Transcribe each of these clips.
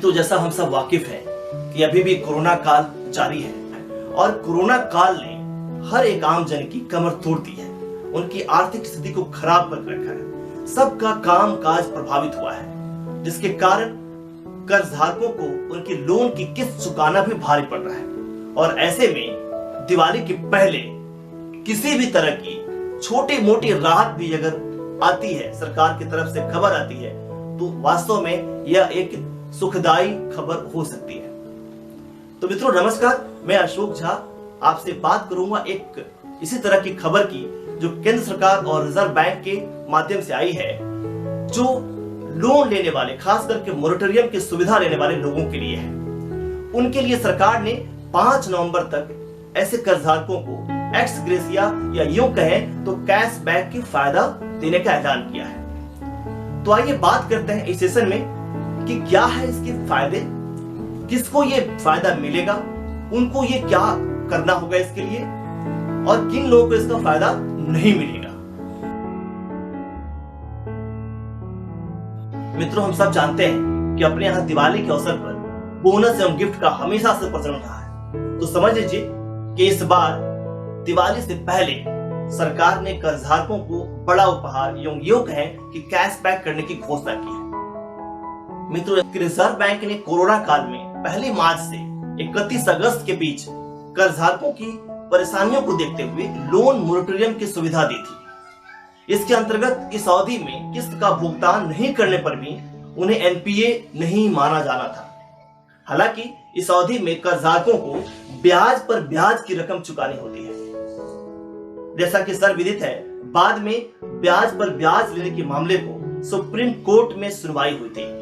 मित्रों, जैसा हम सब वाकिफ हैं कि अभी भी कोरोना काल जारी है और कोरोना काल ने हर एक आम जन की कमर तोड़ दी है, उनकी आर्थिक स्थिति को खराब कर रखा है, सबका काम काज प्रभावित हुआ है, जिसके कारण कर्जधारकों को उनके लोन की किस्त चुकाना भी भारी पड़ रहा है। और ऐसे में दिवाली के पहले किसी भी तरह की छोटी मोटी राहत भी अगर आती है, सरकार की तरफ से खबर आती है, तो वास्तव में यह एक सुखदायी खबर हो सकती है। तो मित्रों नमस्कार, मैं अशोक झा आपसे बात करूंगा एक इसी तरह की खबर की जो केंद्र सरकार और रिजर्व बैंक के माध्यम से आई है, जो लोन लेने वाले, खास करके मोरेटोरियम की सुविधा लेने वाले लोगों के लिए है। उनके लिए सरकार ने 5 नवंबर तक ऐसे कर्जदारों को एक्स ग्रेसिया या यूं कहें तो कैश बैक की फायदा देने का ऐलान किया है। तो आइए बात करते हैं इस सेशन में कि क्या है इसके फायदे, किसको ये फायदा मिलेगा, उनको ये क्या करना होगा इसके लिए, और किन लोगों को इसका फायदा नहीं मिलेगा। मित्रों, हम सब जानते हैं कि अपने यहाँ दिवाली के अवसर पर बोनस एवं गिफ्ट का हमेशा से प्रचलन रहा है। तो समझ लीजिए कि इस बार दिवाली से पहले सरकार ने कर्जधारकों को बड़ा उपहार यूं कहें कि कैशबैक करने की घोषणा की है। मित्रों, रिजर्व बैंक ने कोरोना काल में 1 मार्च से 31 अगस्त के बीच कर्जधारकों की परेशानियों को देखते हुए लोन मोरेटोरियम की सुविधा दी थी। इसके अंतर्गत इस अवधि में किस्त का भुगतान नहीं करने पर भी उन्हें एनपीए नहीं माना जाना था। हालांकि इस अवधि में कर्जदारों को ब्याज पर ब्याज की रकम चुकानी होती है। जैसा कि सर्वविदित है, बाद में ब्याज पर ब्याज लेने के मामले को सुप्रीम कोर्ट में सुनवाई हुई थी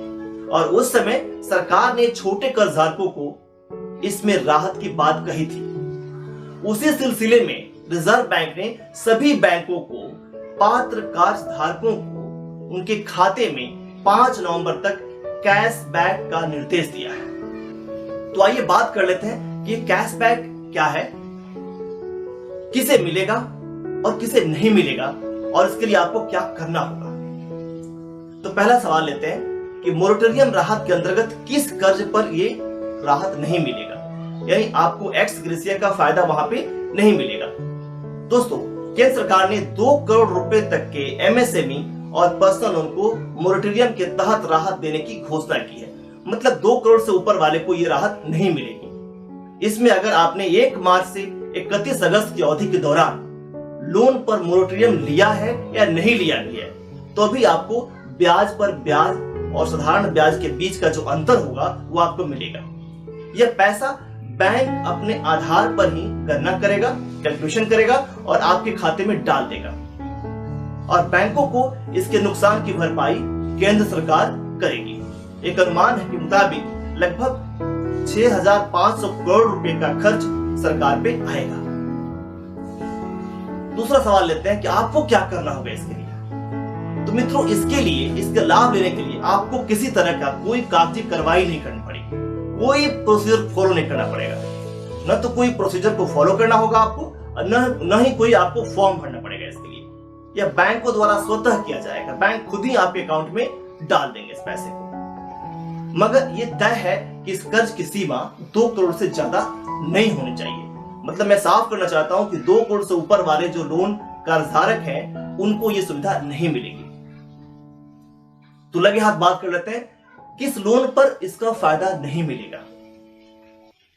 और उस समय सरकार ने छोटे कर्जदारों को इसमें राहत की बात कही थी। उसी सिलसिले में रिजर्व बैंक ने सभी बैंकों को पात्र कर्जधारकों को उनके खाते में 5 नवंबर तक कैशबैक का निर्देश दिया है। तो आइए बात कर लेते हैं कि कैशबैक क्या है, किसे मिलेगा और किसे नहीं मिलेगा, और इसके लिए आपको क्या करना होगा। तो पहला सवाल लेते हैं कि मोरेटोरियम राहत के अंतर्गत किस कर्ज पर ये राहत नहीं मिलेगा, यानी आपको एक्स ग्रेसिया का फायदा वहां पे नहीं मिलेगा। दोस्तों, केंद्र सरकार ने 2 करोड़ रुपए तक के एमएसएमई और पर्सनल लोन को मोरेटोरियम के तहत राहत देने की घोषणा की है। मतलब 2 करोड़ से ऊपर वाले को ये राहत नहीं मिलेगी। इसमें अगर आपने 1 मार्च से 31 अगस्त की अवधि के दौरान लोन पर मोरेटोरियम लिया है या नहीं लिया है, तो भी आपको ब्याज पर ब्याज और साधारण ब्याज के बीच का जो अंतर होगा वो आपको मिलेगा। यह पैसा बैंक अपने आधार पर ही गणना करेगा, कैलकुलेशन करेगा और आपके खाते में डाल देगा, और बैंकों को इसके नुकसान की भरपाई केंद्र सरकार करेगी। एक अनुमान के मुताबिक लगभग 6,500 करोड़ रुपए का खर्च सरकार पे आएगा। दूसरा सवाल लेते हैं कि आपको क्या करना होगा इसके लिए। तो मित्रों, इसके लिए, इसका लाभ लेने के लिए आपको किसी तरह का कोई कागजी कार्रवाई नहीं करनी पड़ेगी, कोई प्रोसीजर फॉलो नहीं करना पड़ेगा। न तो कोई प्रोसीजर को फॉलो करना होगा आपको, न ही कोई आपको फॉर्म भरना पड़ेगा इसके लिए। यह बैंकों द्वारा स्वतः किया जाएगा, बैंक खुद ही आपके अकाउंट में डाल देंगे इस पैसे को। मगर यह तय है कि इस कर्ज की सीमा 2 करोड़ से ज्यादा नहीं होनी चाहिए। मतलब मैं साफ करना चाहता हूं कि 2 करोड़ से ऊपर वाले जो लोन कर्जधारक हैं उनको ये सुविधा नहीं मिलेगी। तो लगे हाथ बात कर लेते हैं किस लोन पर इसका फायदा नहीं मिलेगा।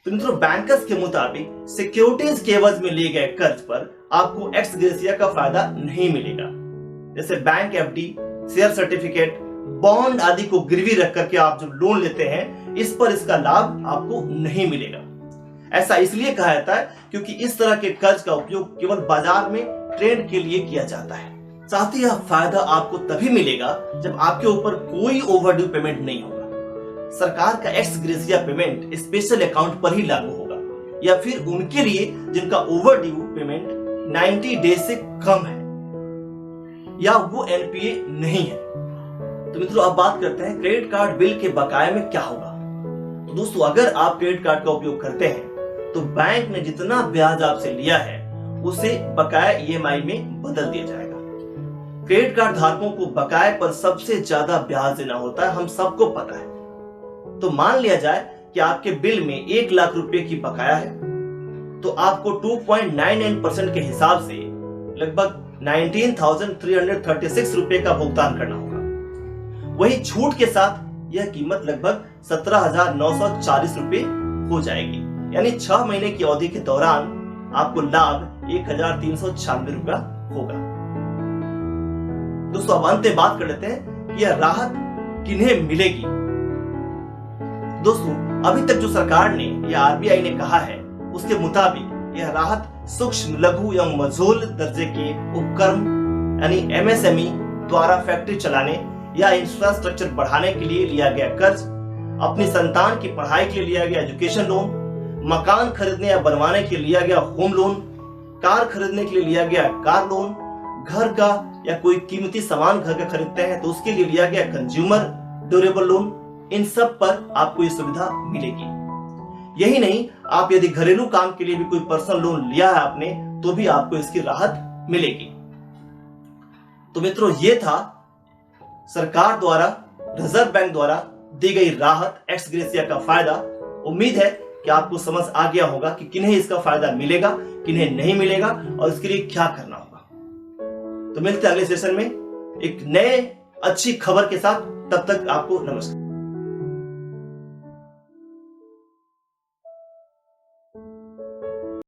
तो मित्रों, बैंकर्स के मुताबिक सिक्योरिटीज के एवज में लिए गए कर्ज पर आपको एक्स ग्रेसिया का फायदा नहीं मिलेगा। जैसे bank FD, share certificate, bond आदि को गिरवी रख करके आप जो लोन लेते हैं, इस पर इसका लाभ आपको नहीं मिलेगा। ऐसा इसलिए कहा जाता है क्योंकि इस तरह के कर्ज का उपयोग केवल बाजार में ट्रेड के लिए किया जाता है। साथ ही यह फायदा आपको तभी मिलेगा जब आपके ऊपर कोई ओवरड्यू पेमेंट नहीं होगा। सरकार का x gratia payment special account पर ही लागू होगा, या फिर उनके लिए जिनका ओवरड्यू पेमेंट 90 डेज से कम है या वो एनपीए नहीं है। तो मित्रों, अब बात करते हैं क्रेडिट कार्ड बिल के बकाये में क्या होगा। तो दोस्तों, अगर आप क्रेडिट कार्ड का उपयोग करते हैं तो बैंक ने जितना ब्याज आपसे लिया है उसे बकाया ईएमआई में बदल दिया जाएगा। क्रेडिट कार्ड धारकों को बकाये पर सबसे ज्यादा ब्याज देना होता है, हम सबको पता है। तो मान लिया जाए कि आपके बिल में 1 लाख रुपए की बकाया है, तो आपको 2.99% के हिसाब से लगभग 19,336 रुपए का भुगतान करना होगा। वही छूट के साथ यह कीमत लगभग 17,940 रुपए हो जाएगी। यानी 6 महीने की अवधि के दौरान आपको लाभ 1,396 रुपया होगा। दोस्तों, अब अंत में बात कर लेते हैं कि यह राहत किन्हें मिलेगी। दोस्तों, अभी तक जो सरकार ने या आरबीआई ने कहा है उसके मुताबिक यह राहत सूक्ष्म, लघु एवं मझोल दर्जे के उपक्रम यानी एमएसएमई द्वारा फैक्ट्री चलाने या इंफ्रास्ट्रक्चर बढ़ाने के लिए लिया गया कर्ज, अपनी संतान की पढ़ाई के लिए लिया गया एजुकेशन लोन, मकान खरीदने या बनवाने के लिए लिया गया होम लोन, कार खरीदने के लिए लिया गया कार लोन, घर का या कोई कीमती सामान घर का खरीदते हैं तो उसके लिए लिया गया कंज्यूमर ड्यूरेबल लोन, इन सब पर आपको ये सुविधा मिलेगी। यही नहीं, आप यदि घरेलू काम के लिए भी कोई पर्सनल लोन लिया है आपने तो भी आपको इसकी राहत मिलेगी। तो मित्रों, ये था सरकार द्वारा, रिजर्व बैंक द्वारा दी गई राहत एक्स ग्रेसिया का फायदा। उम्मीद है कि आपको समझ आ गया होगा कि किन्हें इसका फायदा मिलेगा, किन्हें नहीं मिलेगा और इसके लिए क्या करना होगा। तो मिलते हैं अगले सेशन में एक नए अच्छी खबर के साथ। तब तक आपको नमस्कार।